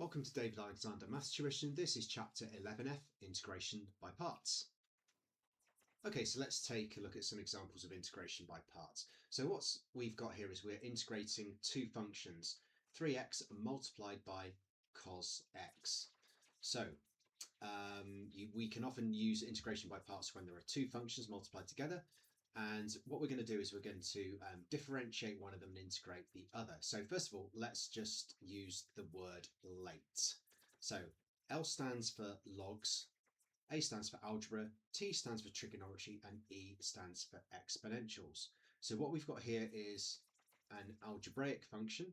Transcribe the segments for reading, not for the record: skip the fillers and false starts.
Welcome to David Alexander Maths Tuition. This is chapter 11F, Integration by Parts. Okay, so let's take a look at some examples of integration by parts. So what we've got here is we're integrating two functions, 3x multiplied by cos x. So we can often use integration by parts when there are two functions multiplied together. And what we're going to do is we're going to differentiate one of them and integrate the other. So first of all, let's just use the word late. So L stands for logs, A stands for algebra, T stands for trigonometry, and E stands for exponentials. So what we've got here is an algebraic function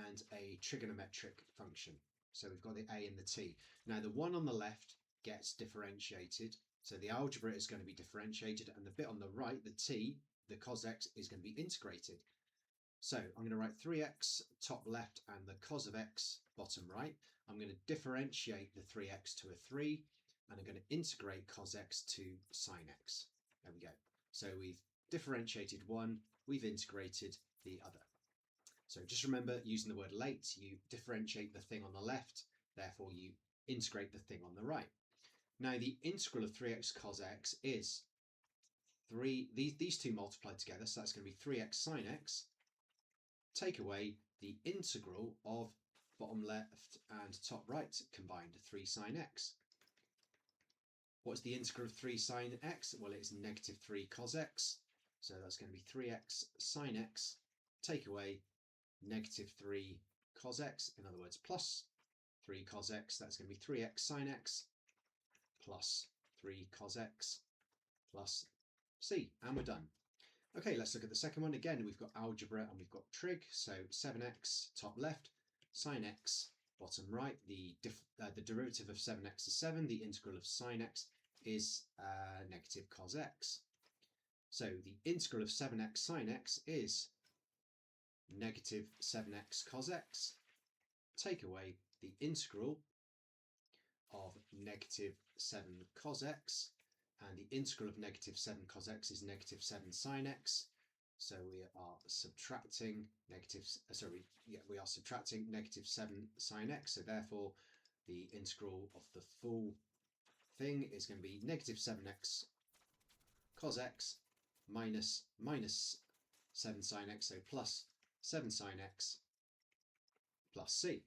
and a trigonometric function. So we've got the A and the T. Now the one on the left gets differentiated. So the algebra is going to be differentiated, and the bit on the right, the T, the cos x, is going to be integrated. So I'm going to write 3x top left and the cos of x bottom right. I'm going to differentiate the 3x to a 3, and I'm going to integrate cos x to sin x. There we go. So we've differentiated one, we've integrated the other. So just remember, using the word late, you differentiate the thing on the left, therefore you integrate the thing on the right. Now the integral of 3x cos x is these two multiplied together, so that's going to be 3x sin x. Take away the integral of bottom left and top right combined, 3 sin x. What's the integral of 3 sin x? Well, it's negative 3 cos x. So that's going to be 3x sin x. Take away negative 3 cos x, in other words, plus 3 cos x. That's going to be 3x sin x plus 3 cos x plus c, and we're done. Okay, let's look at the second one. Again, we've got algebra and we've got trig. So 7x top left, sin x bottom right. The derivative of 7x is 7. The integral of sin x is negative cos x. So the integral of 7x sin x is negative 7x cos x. Take away the integral of negative 7 cos x, and the integral of negative 7 cos x is negative 7 sin x. So we are subtracting negative 7 sin x. So therefore the integral of the full thing is going to be negative 7x cos x minus 7 sin x, so plus 7 sin x plus c.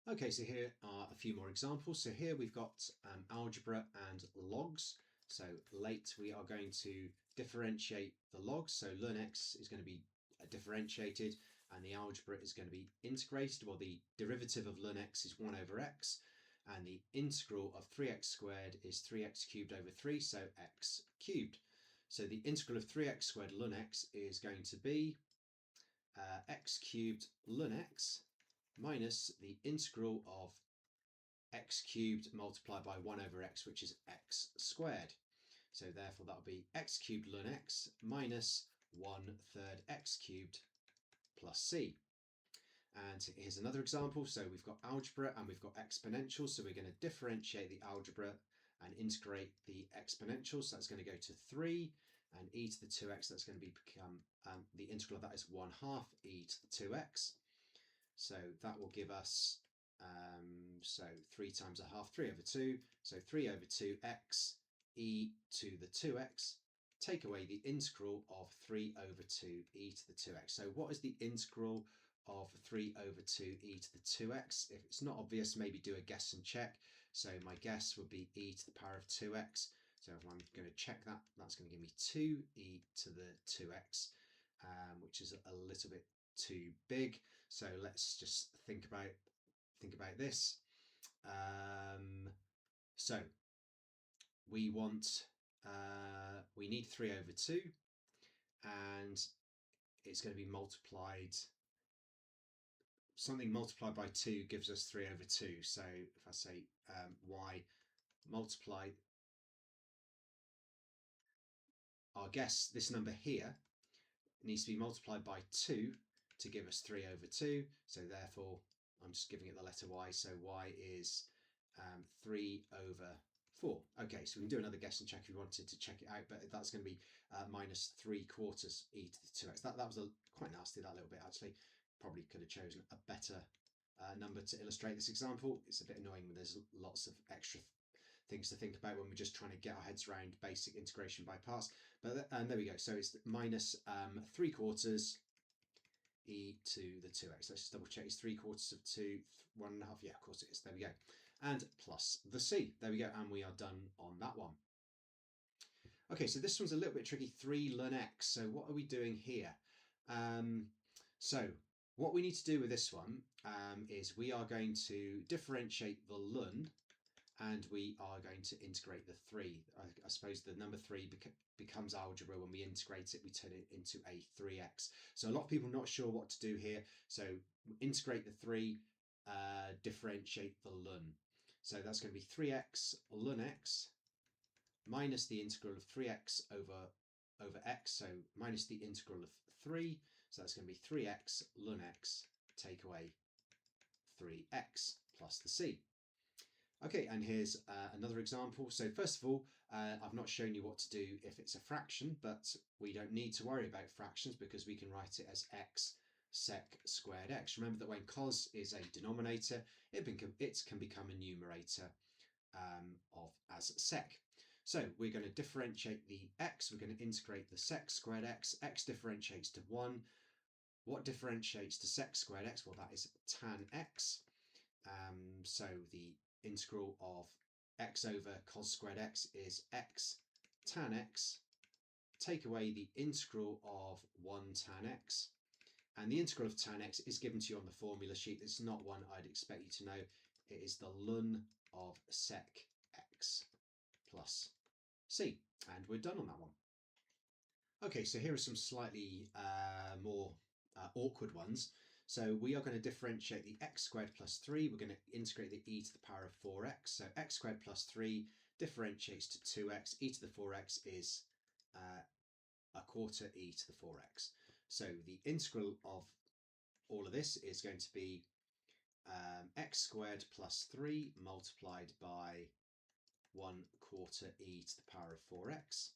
Okay, so here are a few more examples. So here we've got algebra and logs. So late, we are going to differentiate the logs. So ln x is going to be differentiated and the algebra is going to be integrated. Well, the derivative of ln x is 1 over x, and the integral of 3x squared is 3x cubed over 3, so x cubed. So the integral of 3x squared ln x is going to be x cubed ln x minus the integral of x cubed multiplied by 1 over x, which is x squared. So therefore that'll be x cubed ln x minus 1/3 x cubed plus c. And here's another example. So we've got algebra and we've got exponentials. So we're going to differentiate the algebra and integrate the exponentials. So that's going to go to 3, and e to the 2x, that's going to become, the integral of that is 1/2 e to the 2x. So that will give us, so 3 times 1/2, 3 over 2. So 3 over 2x e to the 2x. Take away the integral of 3 over 2 e to the 2x. So what is the integral of 3 over 2 e to the 2x? If it's not obvious, maybe do a guess and check. So my guess would be e to the power of 2x. So if I'm going to check that, that's going to give me 2e to the 2x, which is a little bit too big. So let's just think about this. So we need 3 over 2, and it's going to be multiplied. Something multiplied by 2 gives us 3 over 2. So if I say y multiplied, our guess, this number here needs to be multiplied by 2 to give us 3 over 2. So therefore, I'm just giving it the letter y. So y is 3 over 4. Okay, so we can do another guess and check if you wanted to check it out, but that's going to be minus 3/4 e to the 2x. That was quite nasty, that little bit, actually. Probably could have chosen a better number to illustrate this example. It's a bit annoying when there's lots of extra things to think about when we're just trying to get our heads around basic integration by parts. But there we go. So it's minus 3/4 e to the 2x. Let's just double check. It's 3/4 of 2, 1.5. Yeah, of course it is. There we go. And plus the c. There we go. And we are done on that one. Okay, so this one's a little bit tricky. 3 ln x. So what are we doing here? So what we need to do with this one is we are going to differentiate the ln, and we are going to integrate the 3. I suppose the number 3 becomes algebra when we integrate it. We turn it into a 3x. So a lot of people are not sure what to do here. So integrate the 3, differentiate the ln. So that's going to be 3x ln x minus the integral of 3x over x. So minus the integral of 3. So that's going to be 3x ln x take away 3x plus the c. Okay, and here's another example. So first of all, I've not shown you what to do if it's a fraction, but we don't need to worry about fractions because we can write it as x sec squared x. Remember that when cos is a denominator, it can become a numerator as sec. So we're going to differentiate the x. We're going to integrate the sec squared x. X differentiates to 1. What differentiates to sec squared x? Well, that is tan x. So the integral of x over cos squared x is x tan x. Take away the integral of 1 tan x. And the integral of tan x is given to you on the formula sheet. It's not one I'd expect you to know. It is the ln of sec x plus c. And we're done on that one. Okay, so here are some slightly more awkward ones. So we are going to differentiate the x squared plus 3. We're going to integrate the e to the power of 4x. So x squared plus 3 differentiates to 2x. E to the 4x is a quarter e to the 4x. So the integral of all of this is going to be x squared plus 3 multiplied by 1/4 e to the power of 4x.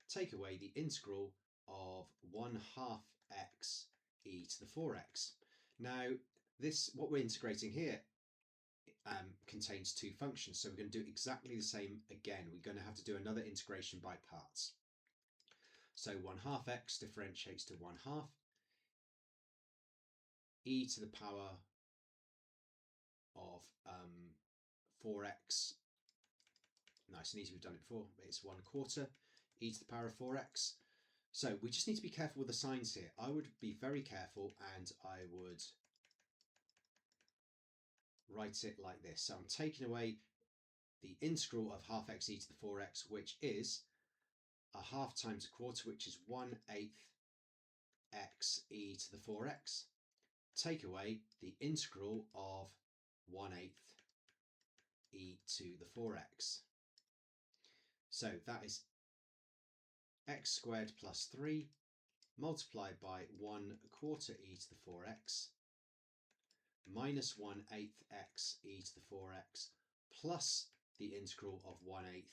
Take away the integral of 1/2 x e to the 4x. Now, what we're integrating here contains 2 functions, so we're going to do exactly the same again. We're going to have to do another integration by parts. So 1/2 x differentiates to 1/2 e to the power of 4x. Nice and easy, we've done it before, but it's 1/4 e to the power of 4x. So we just need to be careful with the signs here. I would be very careful, and I would write it like this. So I'm taking away the integral of 1/2 x e to the 4x, which is 1/2 times 1/4, which is 1/8 x e to the 4x. Take away the integral of 1/8 e to the 4x. So that is x squared plus 3 multiplied by 1/4 e to the 4x minus 1/8 x e to the 4x plus the integral of 1/8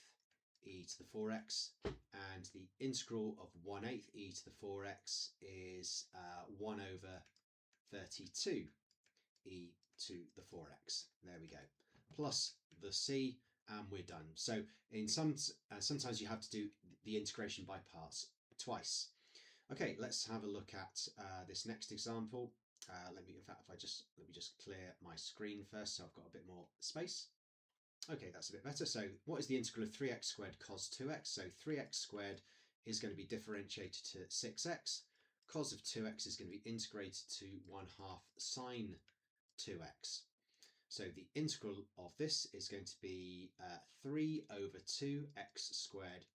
e to the 4x, and the integral of 1/8 e to the 4x is 1/32 e to the 4x. There we go. Plus the c, and we're done. So sometimes you have to do the integration by parts twice. Okay, let's have a look at this next example. Let me just clear my screen first, so I've got a bit more space. Okay, that's a bit better. So what is the integral of 3x squared cos 2x? So 3x squared is going to be differentiated to 6x. Cos of 2x is going to be integrated to 1/2 sine 2x. So the integral of this is going to be 3/2x squared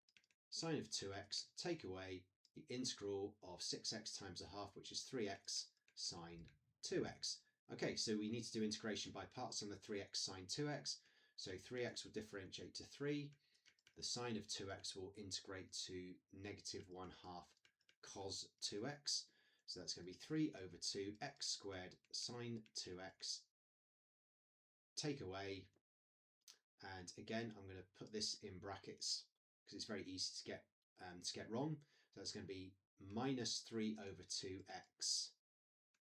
sine of 2x. Take away the integral of 6x times 1/2, which is 3x sine 2x. Okay, so we need to do integration by parts on the 3x sine 2x. So 3x will differentiate to 3. The sine of 2x will integrate to negative 1/2 cos 2x. So that's going to be 3/2x squared sine 2x. Take away, and again I'm going to put this in brackets because it's very easy to get wrong. So that's going to be minus 3/2x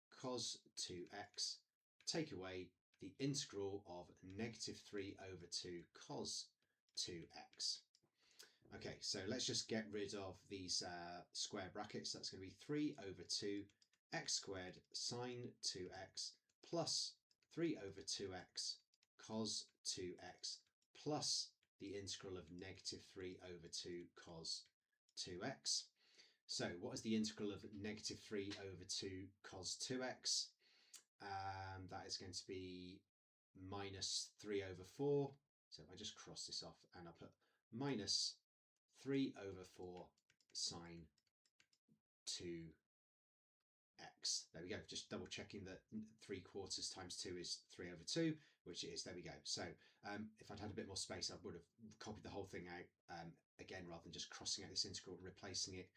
cos 2x take away the integral of negative 3 over 2 cos 2x. Okay, so let's just get rid of these square brackets. That's going to be 3 over 2 x squared sine 2x plus 3 over 2x cos 2x plus the integral of negative 3 over 2 cos 2x. So what is the integral of negative 3 over 2 cos 2x? That is going to be minus 3 over 4. So if I just cross this off and I put minus 3 over 4 sine 2x. There we go. Just double checking that 3/4 times 2 is 3 over 2, which it is. There we go. So if I'd had a bit more space, I would have copied the whole thing out again, rather than just crossing out this integral and replacing it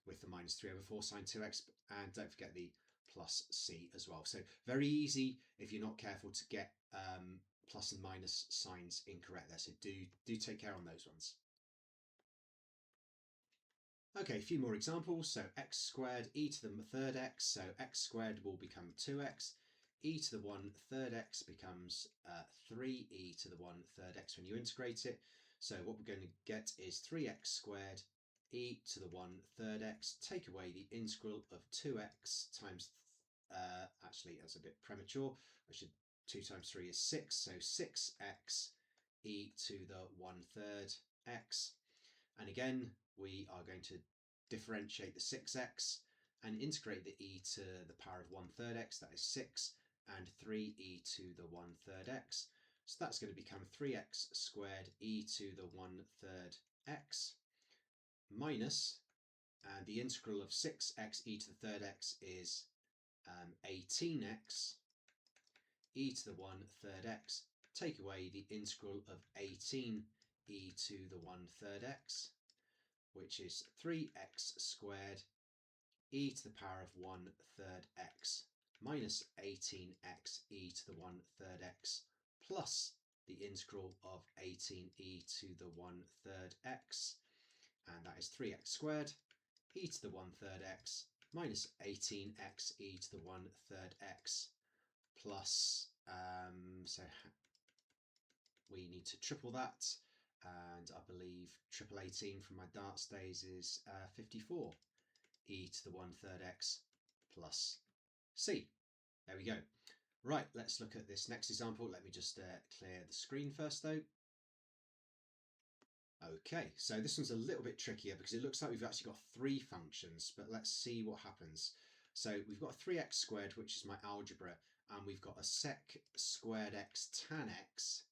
with the minus 3 over 4 sine 2x. And don't forget the plus c as well. So very easy if you're not careful to get plus and minus signs incorrect there. So do take care on those ones. Okay, a few more examples. So x squared e to the third x. So x squared will become 2x. E to the 1/3 x becomes 3e to the 1/3 x when you integrate it. So what we're going to get is 3x squared e to the 1/3 x. Take away the integral of 2x times, actually that's a bit premature. 2 times 3 is 6. So 6x e to the 1/3 x. And again, we are going to differentiate the 6x and integrate the e to the power of 1/3 x, that is 6, and 3e to the 1/3 x. So that's going to become 3x squared e to the 1/3 x minus, and the integral of 6x e to the third x is 18x e to the 1/3 x. Take away the integral of 18 e to the 1/3 x, which is 3x squared e to the power of 1/3 x minus 18x e to the 1/3 x plus the integral of 18e to the 1/3 x, and that is 3x squared e to the 1/3 x minus 18x e to the 1/3 x plus, so we need to triple that, and I believe triple 18 from my darts days is 54 e to the 1/3 x plus c. There we go. Right, let's look at this next example. Let me just clear the screen first though. Okay, so this one's a little bit trickier because it looks like we've actually got 3 functions, but let's see what happens. So we've got 3x squared, which is my algebra, and we've got a sec squared x tan x,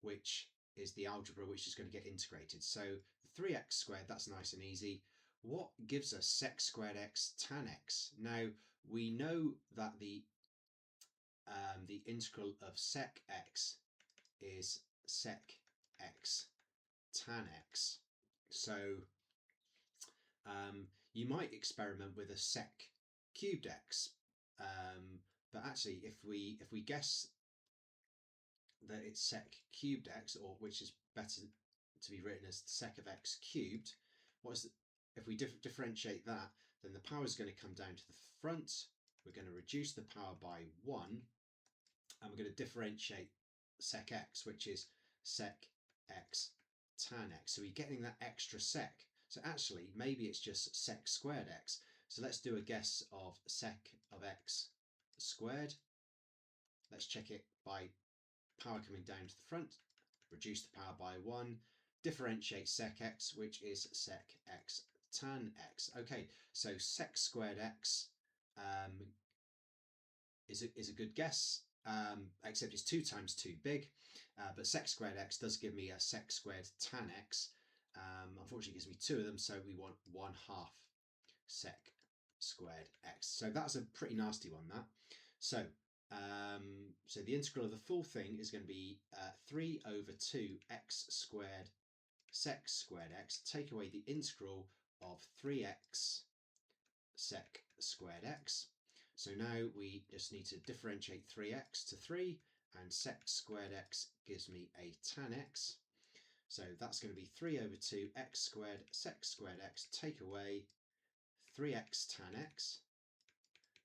which is the algebra which is going to get integrated. So 3x squared, that's nice and easy. What gives us sec squared x tan x? Now we know that the integral of sec x is sec x tan x. So you might experiment with a sec cubed x, but actually if we guess that it's sec cubed x, or which is better to be written as sec of x cubed, if we differentiate that, then the power is going to come down to the front. We're going to reduce the power by 1, and we're going to differentiate sec x, which is sec x tan x. So we're getting that extra sec. So actually, maybe it's just sec squared x. So let's do a guess of sec of x squared. Let's check it by power coming down to the front, reduce the power by 1, differentiate sec x, which is sec x tan x. Okay, so sec squared x is a good guess, except it's 2 times too big, but sec squared x does give me a sec squared tan x. Unfortunately, it gives me 2 of them, so we want 1/2 sec squared x. So that's a pretty nasty one, that. So so the integral of the full thing is going to be 3 over 2 x squared sec squared x. Take away the integral of 3x sec squared x. So now we just need to differentiate 3x to 3, and sec squared x gives me a tan x. So that's going to be 3 over 2 x squared sec squared x. Take away 3x tan x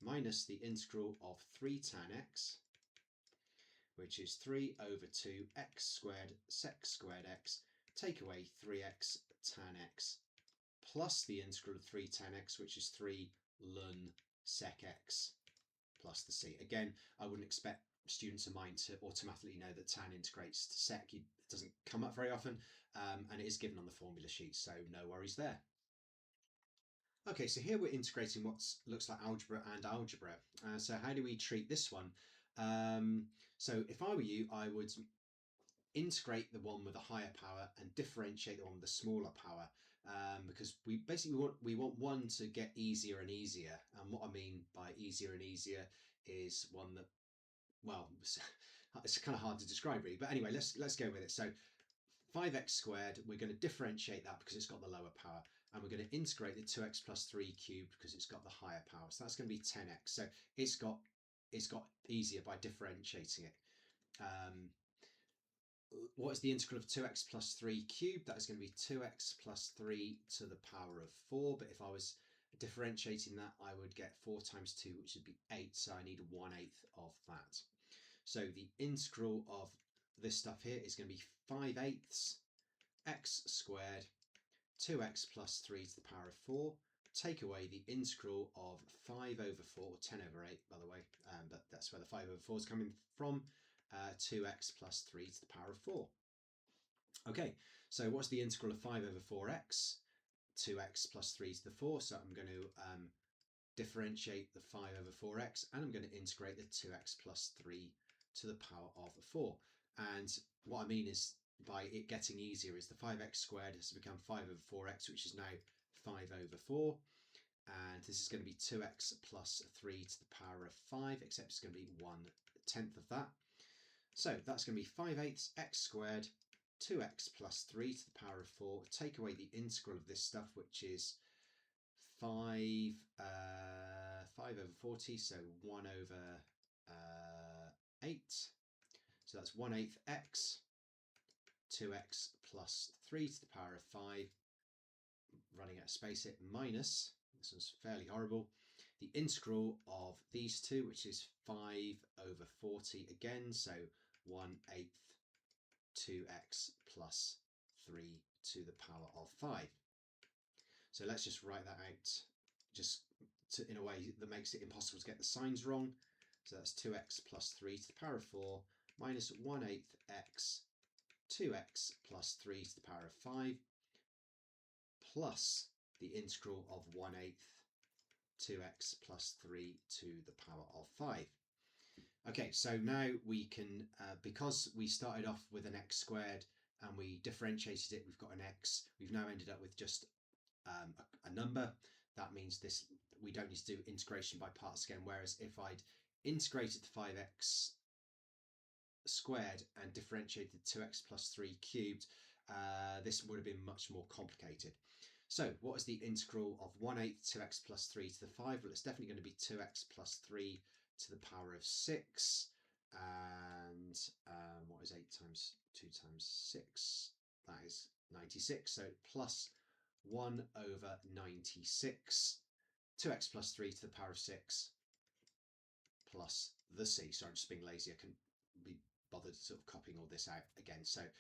minus the integral of 3 tan x, which is 3 over 2 x squared sec squared x, take away 3x tan x, plus the integral of 3 tan x, which is 3 ln sec x, plus the c. Again, I wouldn't expect students of mine to automatically know that tan integrates to sec. It doesn't come up very often, and it is given on the formula sheet, so no worries there. Okay, so here we're integrating what looks like algebra and algebra. So how do we treat this one? So if I were you, I would integrate the one with a higher power and differentiate the one with a smaller power, because we basically want one to get easier and easier. And what I mean by easier and easier is one that, well, it's kind of hard to describe really, but anyway, let's go with it. So 5x squared, we're going to differentiate that because it's got the lower power, and we're going to integrate the 2x plus 3 cubed because it's got the higher power. So that's going to be 10x. So it's got easier by differentiating it. What is the integral of 2x plus 3 cubed? That is going to be 2x plus 3 to the power of 4. But if I was differentiating that, I would get 4 times 2, which would be 8. So I need 1/8 of that. So the integral of this stuff here is going to be 5/8 x squared 2x plus 3 to the power of 4. Take away the integral of 5 over 4, or 10 over 8 by the way, but that's where the 5 over 4 is coming from, 2x plus 3 to the power of 4. Okay, so what's the integral of 5 over 4x? 2x plus 3 to the 4, so I'm going to differentiate the 5 over 4x, and I'm going to integrate the 2x plus 3 to the power of 4. And what I mean is, by it getting easier, is the 5x squared has become 5 over 4x, which is now 5 over 4. And this is going to be 2x plus 3 to the power of 5, except it's going to be 1/10 of that. So that's going to be 5/8 x squared 2x plus 3 to the power of 4. Take away the integral of this stuff, which is 5 over 40, so 1 over 8. So that's 1/8 x 2x plus 3 to the power of 5, running out of space it, minus, this one's fairly horrible, the integral of these two, which is 5 over 40 again, so 1/8 2x plus 3 to the power of 5. So let's just write that out just in a way that makes it impossible to get the signs wrong. So that's 2x plus 3 to the power of 4 minus 1/8 x 2x plus 3 to the power of 5 plus the integral of 1/8 2x plus 3 to the power of 5. Okay, so now we can, because we started off with an x squared and we differentiated it, we've got an x, we've now ended up with just a number. That means this, we don't need to do integration by parts again, whereas if I'd integrated the 5x squared and differentiated 2x plus 3 cubed, this would have been much more complicated. So what is the integral of 1/8 2x plus 3 to the 5? Well, it's definitely going to be 2x plus 3 to the power of 6. And what is 8 times 2 times 6? That is 96. So plus 1 over 96. 2x plus 3 to the power of 6 plus the c. Sorry, I'm just being lazy. I couldn't be bothered sort of copying all this out again. So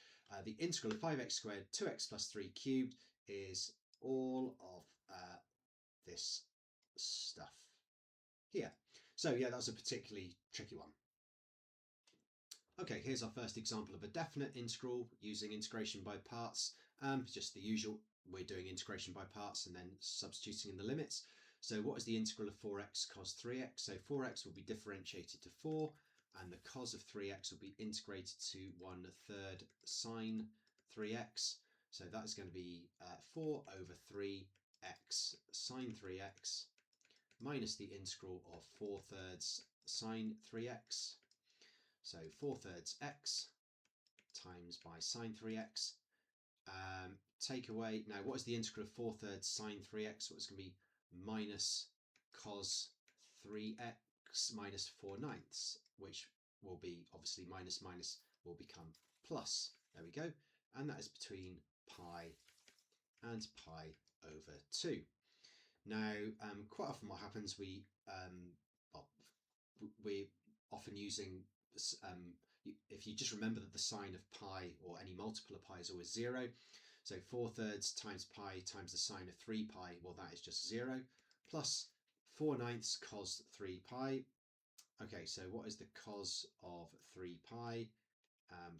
the integral of 5x squared 2x plus 3 cubed is all of this stuff here. So yeah, that was a particularly tricky one. Okay, here's our first example of a definite integral using integration by parts. Just the usual, we're doing integration by parts and then substituting in the limits. So what is the integral of 4x cos 3x? So 4x will be differentiated to 4, and the cos of 3x will be integrated to 1/3 sine 3x. So that's going to be 4 over 3x sine 3x minus the integral of 4/3 sine 3x. So 4/3 x times by sine 3x. Take away, now what is the integral of 4/3 sine 3x? So it's going to be minus cos 3x minus 4/9, which will be obviously minus will become plus. There we go. And that is between pi and pi over 2. Now, quite often what happens, we we're often using, if you just remember that the sign of pi or any multiple of pi is always 0. So 4/3 times pi times the sine of 3 pi, well, that is just 0, plus 4/9 cos 3 pi. Okay, so what is the cos of 3 pi?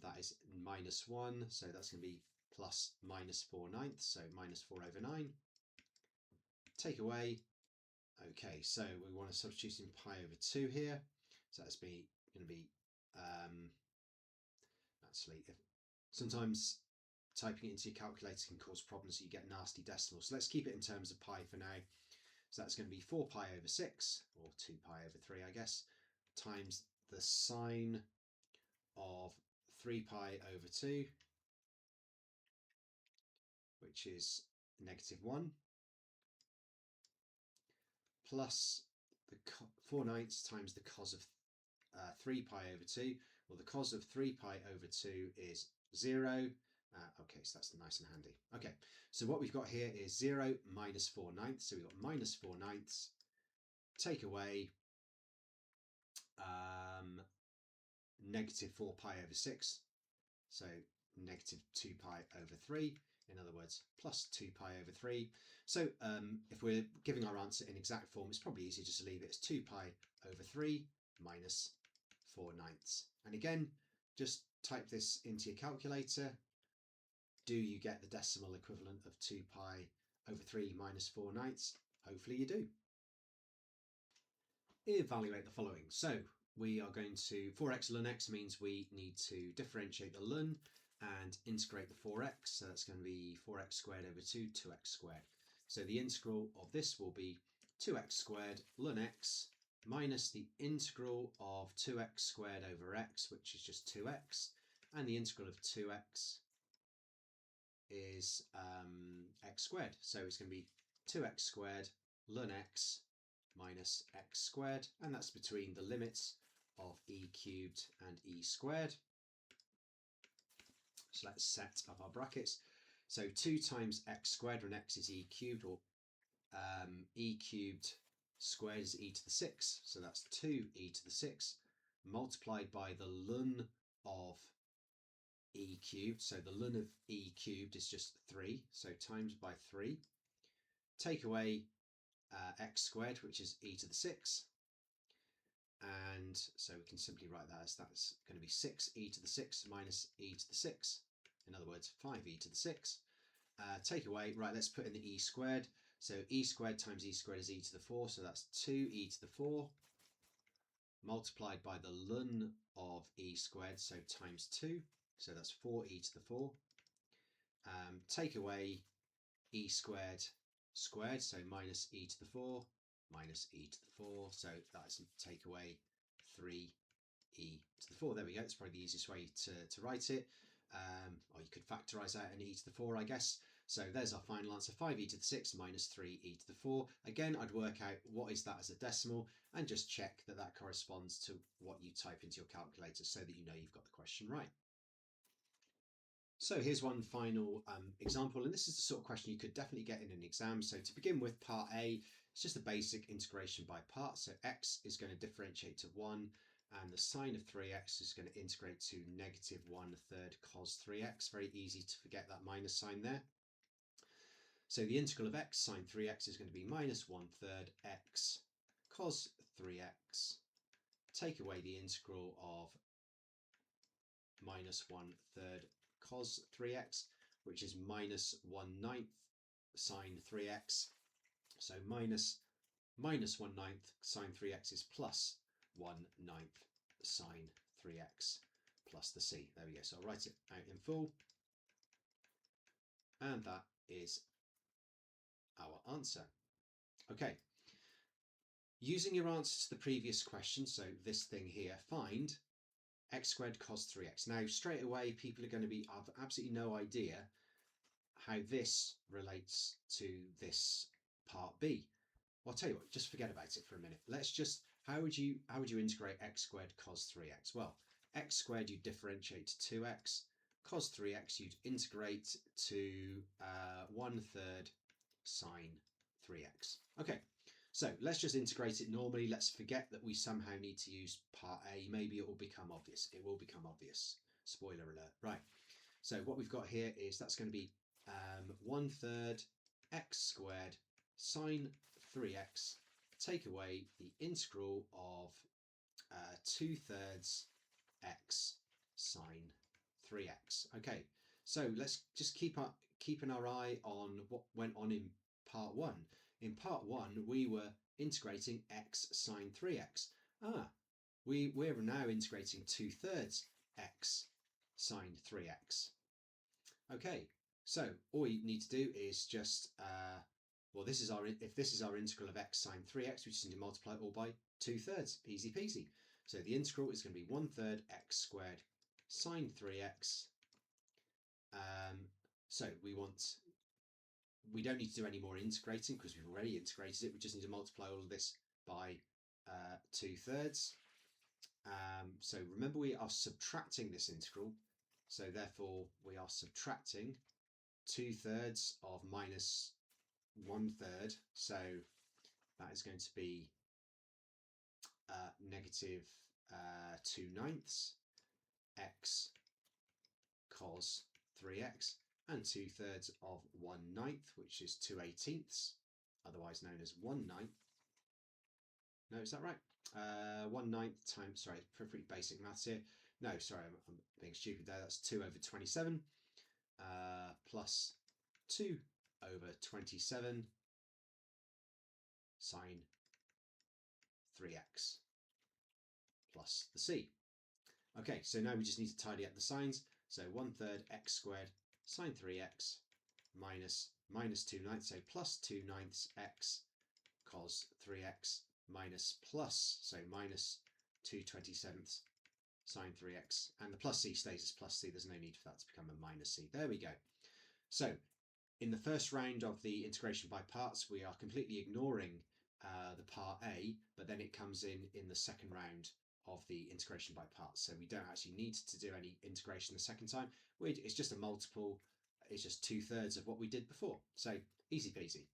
That is -1, so that's going to be plus -4/9, so -4/9. Take away. Okay, so we want to substitute in pi over 2 here, so that's going to be actually, sometimes typing it into your calculator can cause problems, so you get nasty decimals. So let's keep it in terms of pi for now. So that's going to be 4 pi over 6, or 2 pi over 3, I guess, times the sine of 3 pi over 2, which is -1, plus the 4/9 times the cos of 3 pi over 2. Well, the cos of 3 pi over 2 is 0. Okay, so that's nice and handy. Okay, so what we've got here is 0 minus 4/9. So we've got minus 4/9. Take away -4 pi over 6. So -2 pi over 3. In other words, plus 2 pi over 3. So if we're giving our answer in exact form, it's probably easier just to leave it as 2 pi over 3 minus 4/9. And again, just type this into your calculator. Do you get the decimal equivalent of 2 pi over 3 minus 4/9? Hopefully you do. Evaluate the following. So we are going to, 4x ln x means we need to differentiate the ln and integrate the 4x. So that's going to be 4x squared over 2, 2x squared. So the integral of this will be 2x squared ln x minus the integral of 2x squared over x, which is just 2x, and the integral of 2x is x squared. So it's going to be 2x squared ln x minus x squared, and that's between the limits of e cubed and e squared. So let's set up our brackets. So 2 times x squared when x is e cubed, or e cubed squared is e to the 6, so that's 2e to the 6 multiplied by the ln of e cubed. So the ln of e cubed is just 3, so times by 3. Take away x squared, which is e to the 6, and so we can simply write that as that's going to be 6e to the 6 minus e to the 6, in other words 5e to the 6. Take away, right, let's put in the e squared. So e squared times e squared is e to the 4, so that's 2e to the 4 multiplied by the ln of e squared, so times 2, so that's 4e to the 4. Take away e squared squared, so minus e to the 4 minus e to the 4, so that's take away 3e to the 4. There we go, it's probably the easiest way to write it. Or you could factorise out an e to the 4, I guess. So there's our final answer, 5e to the 6 minus 3e to the 4. Again, I'd work out what is that as a decimal and just check that that corresponds to what you type into your calculator so that you know you've got the question right. So here's one final example, and this is the sort of question you could definitely get in an exam. So to begin with, part A, it's just a basic integration by parts. So x is going to differentiate to 1, and the sine of 3x is going to integrate to -1/3 cos 3x. Very easy to forget that minus sign there. So the integral of x sine 3x is going to be -1/3 x cos 3x. Take away the integral of -1/3 cos 3x, which is -1/9 sine 3x. So -1/9 sine 3x is +1/9 sine 3x plus the c. There we go. So I'll write it out in full. And that is our answer. Okay. Using your answer to the previous question, so this thing here, find x squared cos 3x. Now, straight away, people are going to have absolutely no idea how this relates to this part B. Well, I'll tell you what, just forget about it for a minute. Let's just, how would you integrate x squared cos 3x? Well, x squared you'd differentiate to 2x, cos 3x you'd integrate to 1/3 sine 3x. Okay, So let's just integrate it normally. Let's forget that we somehow need to use part A. Maybe it will become obvious. It will become obvious. Spoiler alert. Right. So what we've got here is that's going to be 1/3 x squared sine 3x. Take away the integral of 2/3 x sine 3x. Okay, so let's just keeping our eye on what went on in part 1. In part 1, we were integrating x sine 3x. We're now integrating 2/3 x sine 3x. Okay, so all we need to do is just well, if this is our integral of x sine 3x, we just need to multiply it all by 2/3. Easy peasy. So the integral is going to be 1/3 x squared sine 3x. So we don't need to do any more integrating because we've already integrated it. We just need to multiply all of this by 2/3. So remember, we are subtracting this integral. So therefore we are subtracting 2/3 of minus 1/3. So that is going to be negative 2/9 x cos 3x, and 2/3 of 1/9, which is 2/18, otherwise known as 1/9. No, is that right? 1/9 times, sorry, pretty basic maths here. No, sorry, I'm being stupid there. That's 2/27 plus 2/27 sine 3x plus the c. Okay, so now we just need to tidy up the signs. So 1/3 x squared sine 3x minus 2/9, so plus 2/9 x cos 3x minus plus, so minus 2/27 sine 3x, and the plus c stays as plus c. There's no need for that to become a minus c. There we go. So in the first round of the integration by parts, we are completely ignoring the part A, but then it comes in the second round of the integration by parts. So we don't actually need to do any integration the second time. It's just a multiple. It's just 2/3 of what we did before. So easy peasy.